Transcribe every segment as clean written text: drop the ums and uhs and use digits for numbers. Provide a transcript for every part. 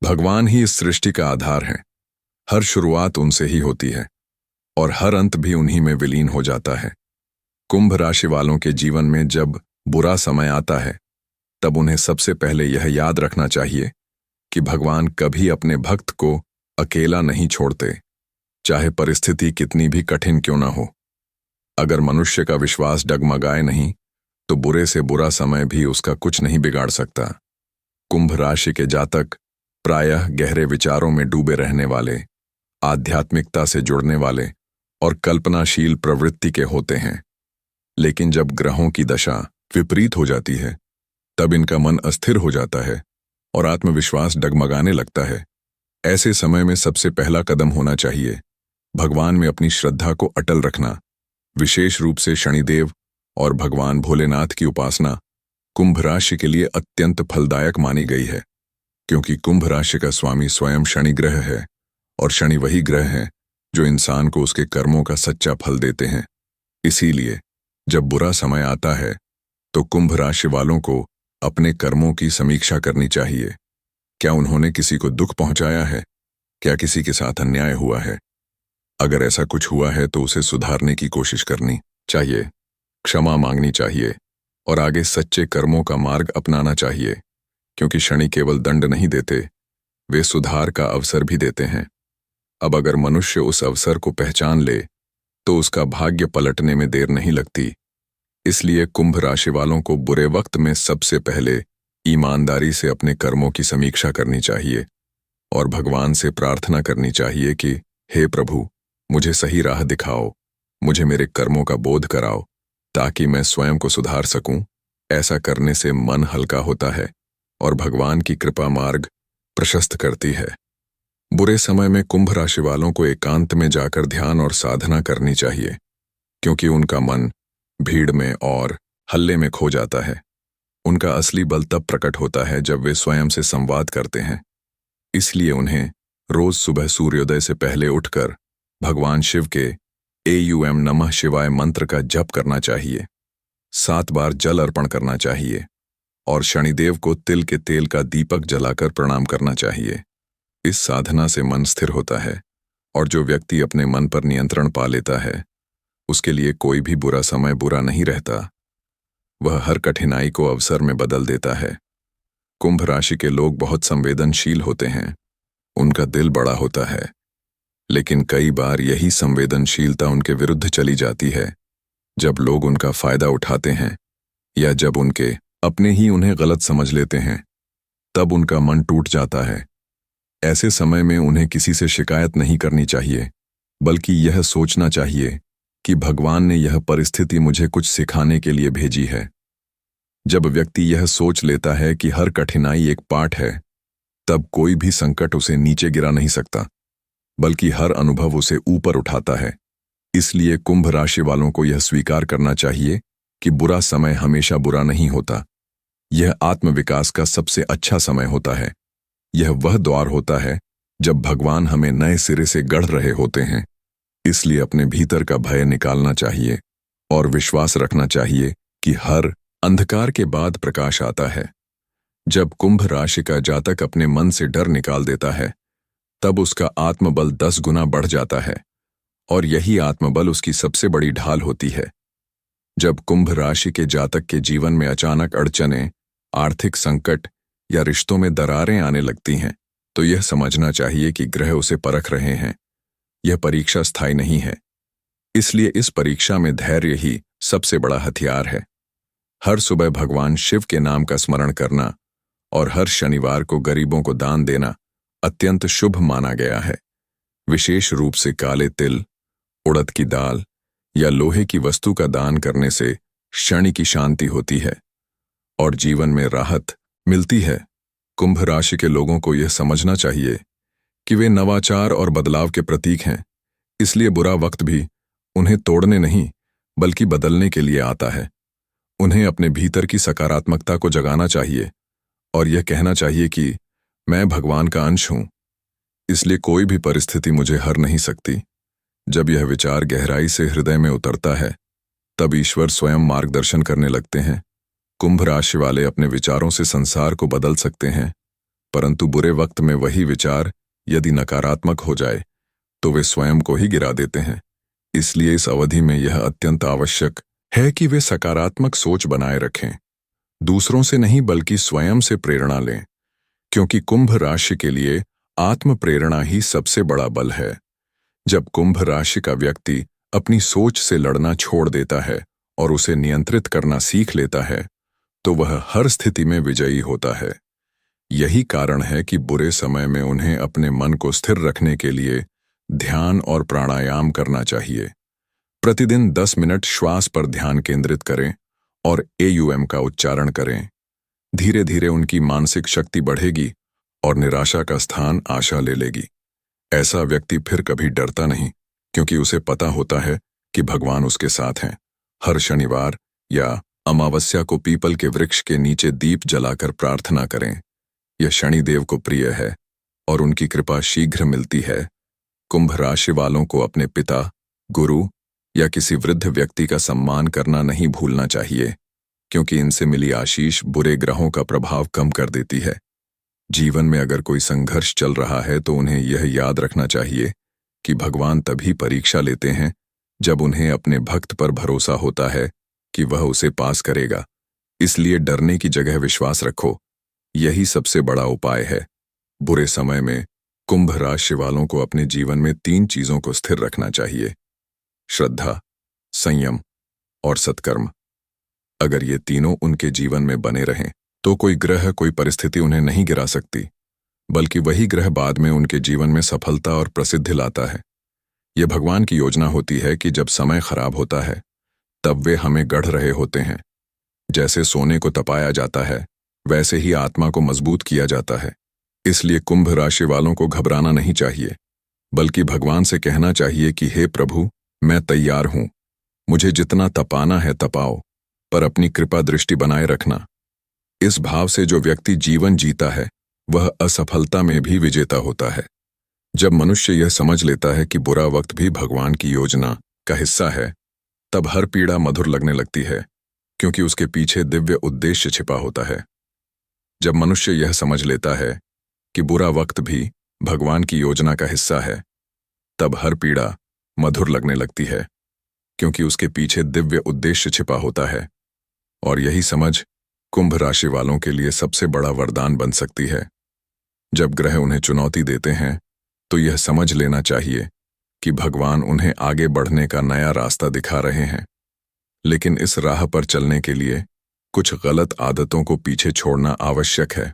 भगवान ही इस सृष्टि का आधार है। हर शुरुआत उनसे ही होती है और हर अंत भी उन्हीं में विलीन हो जाता है। कुंभ राशि वालों के जीवन में जब बुरा समय आता है, तब उन्हें सबसे पहले यह याद रखना चाहिए कि भगवान कभी अपने भक्त को अकेला नहीं छोड़ते, चाहे परिस्थिति कितनी भी कठिन क्यों ना हो। अगर मनुष्य का विश्वास डगमगाए नहीं, तो बुरे से बुरा समय भी उसका कुछ नहीं बिगाड़ सकता। कुंभ राशि के जातक प्रायः गहरे विचारों में डूबे रहने वाले, आध्यात्मिकता से जुड़ने वाले और कल्पनाशील प्रवृत्ति के होते हैं। लेकिन जब ग्रहों की दशा विपरीत हो जाती है, तब इनका मन अस्थिर हो जाता है और आत्मविश्वास डगमगाने लगता है। ऐसे समय में सबसे पहला कदम होना चाहिए भगवान में अपनी श्रद्धा को अटल रखना। विशेष रूप से शनिदेव और भगवान भोलेनाथ की उपासना कुंभ राशि के लिए अत्यंत फलदायक मानी गई है, क्योंकि कुंभ राशि का स्वामी स्वयं शनि ग्रह है और शनि वही ग्रह है जो इंसान को उसके कर्मों का सच्चा फल देते हैं। इसीलिए जब बुरा समय आता है, तो कुंभ राशि वालों को अपने कर्मों की समीक्षा करनी चाहिए। क्या उन्होंने किसी को दुख पहुंचाया है? क्या किसी के साथ अन्याय हुआ है? अगर ऐसा कुछ हुआ है तो उसे सुधारने की कोशिश करनी चाहिए, क्षमा मांगनी चाहिए और आगे सच्चे कर्मों का मार्ग अपनाना चाहिए, क्योंकि शनि केवल दंड नहीं देते, वे सुधार का अवसर भी देते हैं। अब अगर मनुष्य उस अवसर को पहचान ले, तो उसका भाग्य पलटने में देर नहीं लगती। इसलिए कुंभ राशि वालों को बुरे वक्त में सबसे पहले ईमानदारी से अपने कर्मों की समीक्षा करनी चाहिए और भगवान से प्रार्थना करनी चाहिए कि हे प्रभु, मुझे सही राह दिखाओ, मुझे मेरे कर्मों का बोध कराओ, ताकि मैं स्वयं को सुधार सकूं। ऐसा करने से मन हल्का होता है और भगवान की कृपा मार्ग प्रशस्त करती है। बुरे समय में कुंभ राशि वालों को एकांत में जाकर ध्यान और साधना करनी चाहिए, क्योंकि उनका मन भीड़ में और हल्ले में खो जाता है। उनका असली बल तब प्रकट होता है जब वे स्वयं से संवाद करते हैं। इसलिए उन्हें रोज सुबह सूर्योदय से पहले उठकर भगवान शिव के एयूएम नमः शिवाय मंत्र का जप करना चाहिए, 7 बार जल अर्पण करना चाहिए और शनिदेव को तिल के तेल का दीपक जलाकर प्रणाम करना चाहिए। इस साधना से मन स्थिर होता है और जो व्यक्ति अपने मन पर नियंत्रण पा लेता है, उसके लिए कोई भी बुरा समय बुरा नहीं रहता। वह हर कठिनाई को अवसर में बदल देता है। कुंभ राशि के लोग बहुत संवेदनशील होते हैं, उनका दिल बड़ा होता है, लेकिन कई बार यही संवेदनशीलता उनके विरुद्ध चली जाती है। जब लोग उनका फायदा उठाते हैं या जब उनके अपने ही उन्हें गलत समझ लेते हैं, तब उनका मन टूट जाता है। ऐसे समय में उन्हें किसी से शिकायत नहीं करनी चाहिए, बल्कि यह सोचना चाहिए कि भगवान ने यह परिस्थिति मुझे कुछ सिखाने के लिए भेजी है। जब व्यक्ति यह सोच लेता है कि हर कठिनाई एक पाठ है, तब कोई भी संकट उसे नीचे गिरा नहीं सकता, बल्कि हर अनुभव उसे ऊपर उठाता है। इसलिए कुंभ राशि वालों को यह स्वीकार करना चाहिए कि बुरा समय हमेशा बुरा नहीं होता। यह आत्मविकास का सबसे अच्छा समय होता है। यह वह द्वार होता है जब भगवान हमें नए सिरे से गढ़ रहे होते हैं। इसलिए अपने भीतर का भय निकालना चाहिए और विश्वास रखना चाहिए कि हर अंधकार के बाद प्रकाश आता है। जब कुंभ राशि का जातक अपने मन से डर निकाल देता है, तब उसका आत्मबल 10 गुना बढ़ जाता है और यही आत्मबल उसकी सबसे बड़ी ढाल होती है। जब कुंभ राशि के जातक के जीवन में अचानक अड़चनें, आर्थिक संकट या रिश्तों में दरारें आने लगती हैं, तो यह समझना चाहिए कि ग्रह उसे परख रहे हैं। यह परीक्षा स्थायी नहीं है, इसलिए इस परीक्षा में धैर्य ही सबसे बड़ा हथियार है। हर सुबह भगवान शिव के नाम का स्मरण करना और हर शनिवार को गरीबों को दान देना अत्यंत शुभ माना गया है। विशेष रूप से काले तिल, उड़द की दाल या लोहे की वस्तु का दान करने से शनि की शांति होती है और जीवन में राहत मिलती है। कुंभ राशि के लोगों को यह समझना चाहिए कि वे नवाचार और बदलाव के प्रतीक हैं। इसलिए बुरा वक्त भी उन्हें तोड़ने नहीं, बल्कि बदलने के लिए आता है। उन्हें अपने भीतर की सकारात्मकता को जगाना चाहिए और यह कहना चाहिए कि मैं भगवान का अंश हूं, इसलिए कोई भी परिस्थिति मुझे हर नहीं सकती। जब यह विचार गहराई से हृदय में उतरता है, तब ईश्वर स्वयं मार्गदर्शन करने लगते हैं। कुंभ राशि वाले अपने विचारों से संसार को बदल सकते हैं परंतु बुरे वक्त में वही विचार यदि नकारात्मक हो जाए तो वे स्वयं को ही गिरा देते हैं। इसलिए इस अवधि में यह अत्यंत आवश्यक है कि वे सकारात्मक सोच बनाए रखें, दूसरों से नहीं बल्कि स्वयं से प्रेरणा लें, क्योंकि कुंभ राशि के लिए आत्म प्रेरणा ही सबसे बड़ा बल है। जब कुंभ राशि का व्यक्ति अपनी सोच से लड़ना छोड़ देता है और उसे नियंत्रित करना सीख लेता है तो वह हर स्थिति में विजयी होता है। यही कारण है कि बुरे समय में उन्हें अपने मन को स्थिर रखने के लिए ध्यान और प्राणायाम करना चाहिए। प्रतिदिन 10 मिनट श्वास पर ध्यान केंद्रित करें और AUM का उच्चारण करें। धीरे धीरे उनकी मानसिक शक्ति बढ़ेगी और निराशा का स्थान आशा ले लेगी। ऐसा व्यक्ति फिर कभी डरता नहीं, क्योंकि उसे पता होता है कि भगवान उसके साथ हैं। हर शनिवार या अमावस्या को पीपल के वृक्ष के नीचे दीप जलाकर प्रार्थना करें। यह शनिदेव को प्रिय है और उनकी कृपा शीघ्र मिलती है। कुंभ राशि वालों को अपने पिता, गुरु या किसी वृद्ध व्यक्ति का सम्मान करना नहीं भूलना चाहिए, क्योंकि इनसे मिली आशीष बुरे ग्रहों का प्रभाव कम कर देती है। जीवन में अगर कोई संघर्ष चल रहा है तो उन्हें यह याद रखना चाहिए कि भगवान तभी परीक्षा लेते हैं जब उन्हें अपने भक्त पर भरोसा होता है कि वह उसे पास करेगा। इसलिए डरने की जगह विश्वास रखो, यही सबसे बड़ा उपाय है। बुरे समय में कुंभ राशि वालों को अपने जीवन में 3 चीजों को स्थिर रखना चाहिए: श्रद्धा, संयम और सत्कर्म। अगर ये तीनों उनके जीवन में बने रहें तो कोई ग्रह, कोई परिस्थिति उन्हें नहीं गिरा सकती, बल्कि वही ग्रह बाद में उनके जीवन में सफलता और प्रसिद्धि लाता है। यह भगवान की योजना होती है कि जब समय खराब होता है तब वे हमें गढ़ रहे होते हैं। जैसे सोने को तपाया जाता है वैसे ही आत्मा को मजबूत किया जाता है। इसलिए कुंभ राशि वालों को घबराना नहीं चाहिए, बल्कि भगवान से कहना चाहिए कि हे प्रभु, मैं तैयार हूं, मुझे जितना तपाना है तपाओ, पर अपनी कृपा दृष्टि बनाए रखना। इस भाव से जो व्यक्ति जीवन जीता है वह असफलता में भी विजेता होता है। जब मनुष्य यह समझ लेता है कि बुरा वक्त भी भगवान की योजना का हिस्सा है, तब हर पीड़ा मधुर लगने लगती है, क्योंकि उसके पीछे दिव्य उद्देश्य छिपा होता है। जब मनुष्य यह समझ लेता है कि बुरा वक्त भी भगवान की योजना का हिस्सा है, तब हर पीड़ा मधुर लगने लगती है, क्योंकि उसके पीछे दिव्य उद्देश्य छिपा होता है। और यही समझ कुंभ राशि वालों के लिए सबसे बड़ा वरदान बन सकती है। जब ग्रह उन्हें चुनौती देते हैं तो यह समझ लेना चाहिए कि भगवान उन्हें आगे बढ़ने का नया रास्ता दिखा रहे हैं। लेकिन इस राह पर चलने के लिए कुछ गलत आदतों को पीछे छोड़ना आवश्यक है।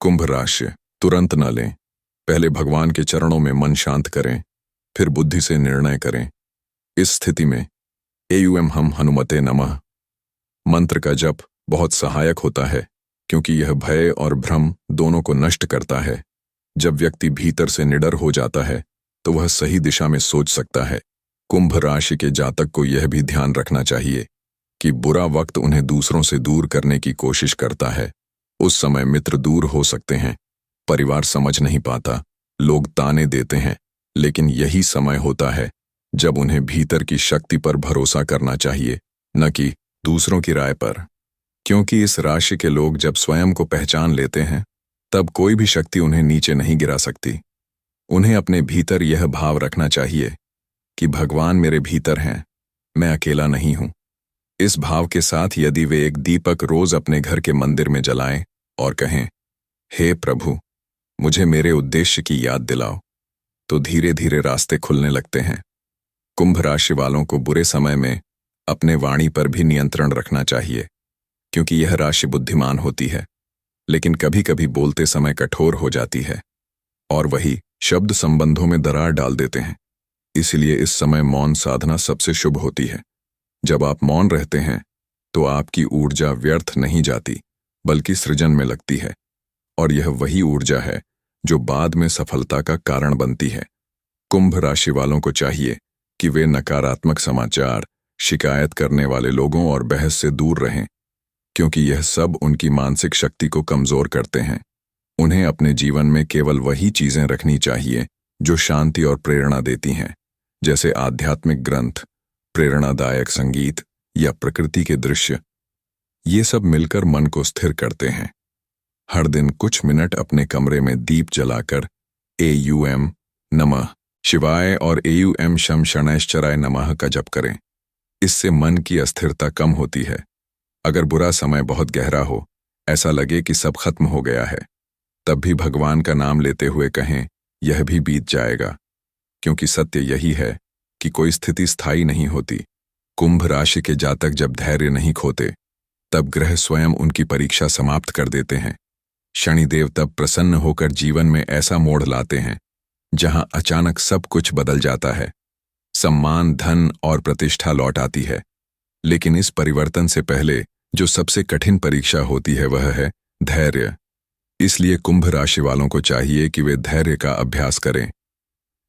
कुंभ राशि तुरंत न लें, पहले भगवान के चरणों में मन शांत करें, फिर बुद्धि से निर्णय करें। इस स्थिति में AUM हम हनुमते नमः मंत्र का जप बहुत सहायक होता है, क्योंकि यह भय और भ्रम दोनों को नष्ट करता है। जब व्यक्ति भीतर से निडर हो जाता है तो वह सही दिशा में सोच सकता है। कुंभ राशि के जातक को यह भी ध्यान रखना चाहिए कि बुरा वक्त उन्हें दूसरों से दूर करने की कोशिश करता है। उस समय मित्र दूर हो सकते हैं, परिवार समझ नहीं पाता, लोग ताने देते हैं, लेकिन यही समय होता है जब उन्हें भीतर की शक्ति पर भरोसा करना चाहिए, न कि दूसरों की राय पर। क्योंकि इस राशि के लोग जब स्वयं को पहचान लेते हैं तब कोई भी शक्ति उन्हें नीचे नहीं गिरा सकती। उन्हें अपने भीतर यह भाव रखना चाहिए कि भगवान मेरे भीतर हैं, मैं अकेला नहीं हूं। इस भाव के साथ यदि वे एक दीपक रोज अपने घर के मंदिर में जलाएं और कहें, हे प्रभु, मुझे मेरे उद्देश्य की याद दिलाओ, तो धीरे धीरे रास्ते खुलने लगते हैं। कुंभ राशि वालों को बुरे समय में अपने वाणी पर भी नियंत्रण रखना चाहिए, क्योंकि यह राशि बुद्धिमान होती है, लेकिन कभी कभी बोलते समय कठोर हो जाती है और वही शब्द संबंधों में दरार डाल देते हैं। इसलिए इस समय मौन साधना सबसे शुभ होती है। जब आप मौन रहते हैं तो आपकी ऊर्जा व्यर्थ नहीं जाती, बल्कि सृजन में लगती है, और यह वही ऊर्जा है जो बाद में सफलता का कारण बनती है। कुंभ राशि वालों को चाहिए कि वे नकारात्मक समाचार, शिकायत करने वाले लोगों और बहस से दूर रहें, क्योंकि यह सब उनकी मानसिक शक्ति को कमजोर करते हैं। उन्हें अपने जीवन में केवल वही चीजें रखनी चाहिए जो शांति और प्रेरणा देती हैं, जैसे आध्यात्मिक ग्रंथ, प्रेरणादायक संगीत या प्रकृति के दृश्य। ये सब मिलकर मन को स्थिर करते हैं। हर दिन कुछ मिनट अपने कमरे में दीप जलाकर एयूएम नमः शिवाय और एयूएम शम शनैश्चराय नमः का जप करें। इससे मन की अस्थिरता कम होती है। अगर बुरा समय बहुत गहरा हो, ऐसा लगे कि सब खत्म हो गया है, तब भी भगवान का नाम लेते हुए कहें, यह भी बीत जाएगा। क्योंकि सत्य यही है कि कोई स्थिति स्थायी नहीं होती। कुंभ राशि के जातक जब धैर्य नहीं खोते, तब ग्रह स्वयं उनकी परीक्षा समाप्त कर देते हैं। शनिदेव तब प्रसन्न होकर जीवन में ऐसा मोड़ लाते हैं जहां अचानक सब कुछ बदल जाता है। सम्मान, धन और प्रतिष्ठा लौट आती है। लेकिन इस परिवर्तन से पहले जो सबसे कठिन परीक्षा होती है वह है धैर्य। इसलिए कुंभ राशि वालों को चाहिए कि वे धैर्य का अभ्यास करें।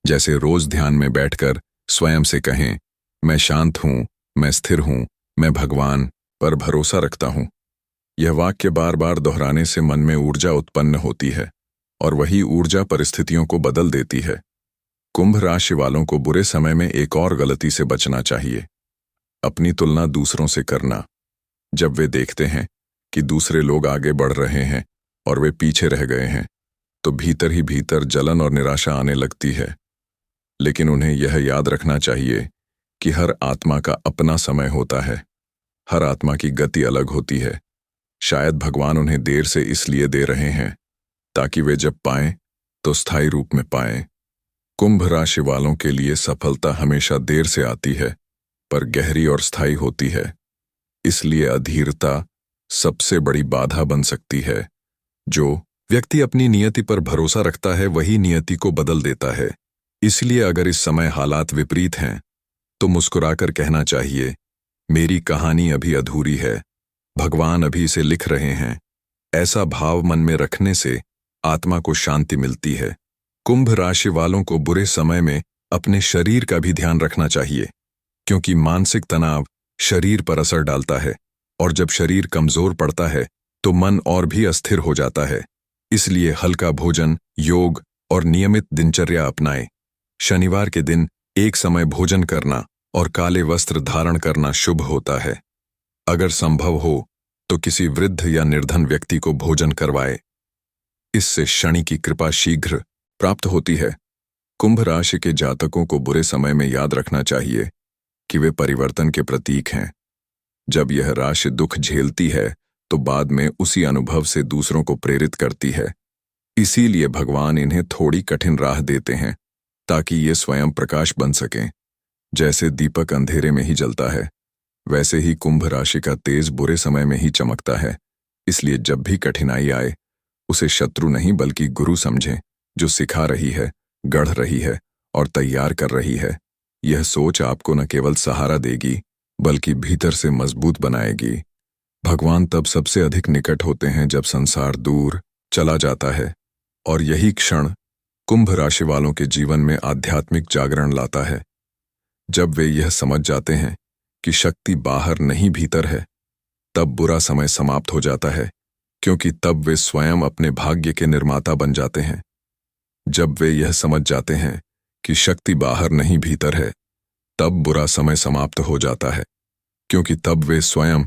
जैसे रोज ध्यान में बैठकर स्वयं से कहें, मैं शांत हूं, मैं स्थिर हूं, मैं भगवान पर भरोसा रखता हूं। यह वाक्य बार बार दोहराने से मन में ऊर्जा उत्पन्न होती है और वही ऊर्जा परिस्थितियों को बदल देती है। कुंभ राशि वालों को बुरे समय में एक और गलती से बचना चाहिए, अपनी तुलना दूसरों से करना। जब वे देखते हैं कि दूसरे लोग आगे बढ़ रहे हैं और वे पीछे रह गए हैं, तो भीतर ही भीतर जलन और निराशा आने लगती है। लेकिन उन्हें यह याद रखना चाहिए कि हर आत्मा का अपना समय होता है, हर आत्मा की गति अलग होती है। शायद भगवान उन्हें देर से इसलिए दे रहे हैं ताकि वे जब पाएं तो स्थायी रूप में पाएं। कुंभ राशि वालों के लिए सफलता हमेशा देर से आती है, पर गहरी और स्थायी होती है। इसलिए अधीरता सबसे बड़ी बाधा बन सकती है। जो व्यक्ति अपनी नियति पर भरोसा रखता है वही नियति को बदल देता है। इसलिए अगर इस समय हालात विपरीत हैं, तो मुस्कुराकर कहना चाहिए, मेरी कहानी अभी अधूरी है, भगवान अभी इसे लिख रहे हैं। ऐसा भाव मन में रखने से आत्मा को शांति मिलती है। कुंभ राशि वालों को बुरे समय में अपने शरीर का भी ध्यान रखना चाहिए, क्योंकि मानसिक तनाव शरीर पर असर डालता है और जब शरीर कमजोर पड़ता है तो मन और भी अस्थिर हो जाता है। इसलिए हल्का भोजन, योग और नियमित दिनचर्या अपनाएं। शनिवार के दिन एक समय भोजन करना और काले वस्त्र धारण करना शुभ होता है। अगर संभव हो तो किसी वृद्ध या निर्धन व्यक्ति को भोजन करवाए। इससे शनि की कृपा शीघ्र प्राप्त होती है। कुंभ राशि के जातकों को बुरे समय में याद रखना चाहिए कि वे परिवर्तन के प्रतीक हैं। जब यह राशि दुख झेलती है तो बाद में उसी अनुभव से दूसरों को प्रेरित करती है। इसीलिए भगवान इन्हें थोड़ी कठिन राह देते हैं ताकि ये स्वयं प्रकाश बन सकें। जैसे दीपक अंधेरे में ही जलता है, वैसे ही कुंभ राशि का तेज बुरे समय में ही चमकता है। इसलिए जब भी कठिनाई आए, उसे शत्रु नहीं बल्कि गुरु समझें, जो सिखा रही है, गढ़ रही है और तैयार कर रही है। यह सोच आपको न केवल सहारा देगी बल्कि भीतर से मजबूत बनाएगी। भगवान तब सबसे अधिक निकट होते हैं जब संसार दूर चला जाता है, और यही क्षण कुंभ राशि वालों के जीवन में आध्यात्मिक जागरण लाता है। जब वे यह समझ जाते हैं कि शक्ति बाहर नहीं भीतर है, तब बुरा समय समाप्त हो जाता है, क्योंकि तब वे स्वयं अपने भाग्य के निर्माता बन जाते हैं। जब वे यह समझ जाते हैं कि शक्ति बाहर नहीं भीतर है, तब बुरा समय समाप्त हो जाता है, क्योंकि तब वे स्वयं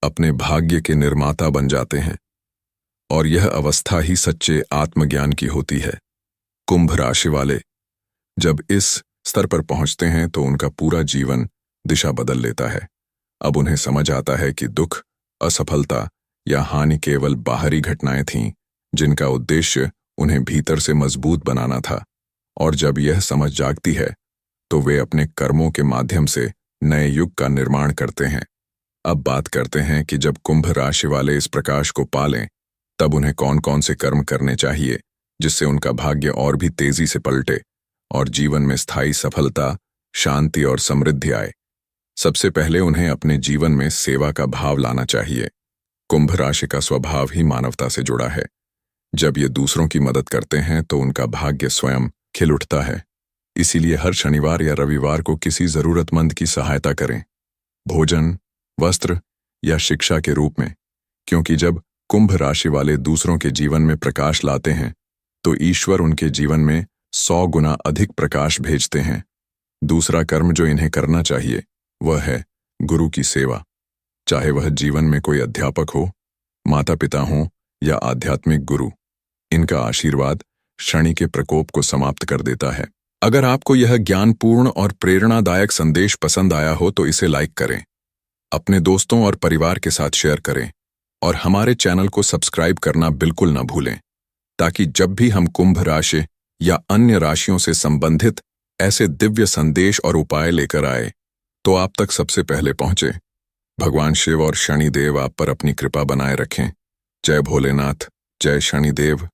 अपने भाग्य के निर्माता बन जाते हैं। और यह अवस्था ही सच्चे आत्मज्ञान की होती है। कुंभ राशि वाले जब इस स्तर पर पहुंचते हैं तो उनका पूरा जीवन दिशा बदल लेता है। अब उन्हें समझ आता है कि दुख, असफलता या हानि केवल बाहरी घटनाएं थीं, जिनका उद्देश्य उन्हें भीतर से मजबूत बनाना था। और जब यह समझ जागती है तो वे अपने कर्मों के माध्यम से नए युग का निर्माण करते हैं। अब बात करते हैं कि जब कुंभ राशि वाले इस प्रकाश को पालें, तब उन्हें कौन कौन से कर्म करने चाहिए जिससे उनका भाग्य और भी तेजी से पलटे और जीवन में स्थायी सफलता, शांति और समृद्धि आए। सबसे पहले उन्हें अपने जीवन में सेवा का भाव लाना चाहिए। कुंभ राशि का स्वभाव ही मानवता से जुड़ा है। जब ये दूसरों की मदद करते हैं तो उनका भाग्य स्वयं खिल उठता है। इसीलिए हर शनिवार या रविवार को किसी जरूरतमंद की सहायता करें, भोजन, वस्त्र या शिक्षा के रूप में, क्योंकि जब कुंभ राशि वाले दूसरों के जीवन में प्रकाश लाते हैं तो ईश्वर उनके जीवन में 100 गुना अधिक प्रकाश भेजते हैं। दूसरा कर्म जो इन्हें करना चाहिए वह है गुरु की सेवा। चाहे वह जीवन में कोई अध्यापक हो, माता पिता हों या आध्यात्मिक गुरु, इनका आशीर्वाद शनि के प्रकोप को समाप्त कर देता है। अगर आपको यह ज्ञानपूर्ण और प्रेरणादायक संदेश पसंद आया हो तो इसे लाइक करें, अपने दोस्तों और परिवार के साथ शेयर करें और हमारे चैनल को सब्सक्राइब करना बिल्कुल न भूलें, ताकि जब भी हम कुंभ राशि या अन्य राशियों से संबंधित ऐसे दिव्य संदेश और उपाय लेकर आए तो आप तक सबसे पहले पहुंचे। भगवान शिव और शनिदेव आप पर अपनी कृपा बनाए रखें। जय भोलेनाथ, जय शनिदेव।